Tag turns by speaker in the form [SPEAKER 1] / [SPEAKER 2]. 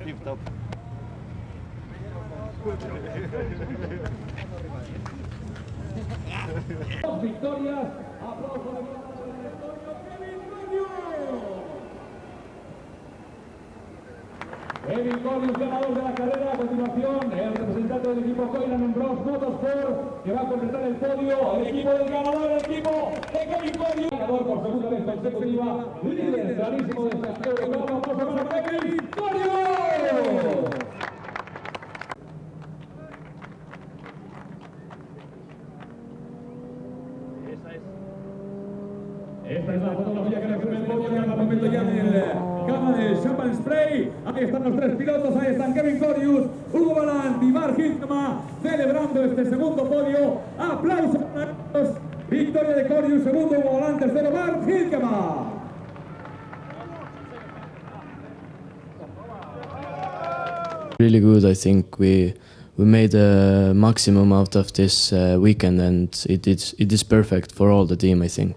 [SPEAKER 1] Tip top.
[SPEAKER 2] Dos victorias, aplauso de Kevin Corius, ganador de la carrera. A continuación, el representante del equipo Coilan Bros Motorsport, que va a completar el podio. El equipo del ganador, el equipo de Kevin Corius, ganador por segunda vez consecutiva, líder clarísimo de este europeo. Vamos a ver a Kevin Corius. Esta es la fotografía que resume el podio en el momento ya en el cama de Champagne Spray. Ahí están los tres pilotos, ahí están Kevin Corius, Hugo Ballant y Mark Hintema celebrando este segundo podio. Aplausos para ellos. Victoria de Corius, segundo Hugo Ballant, tercero Mark Hintema.
[SPEAKER 3] Really good. I think we made a maximum out of this weekend, and it is perfect for all the team, I think.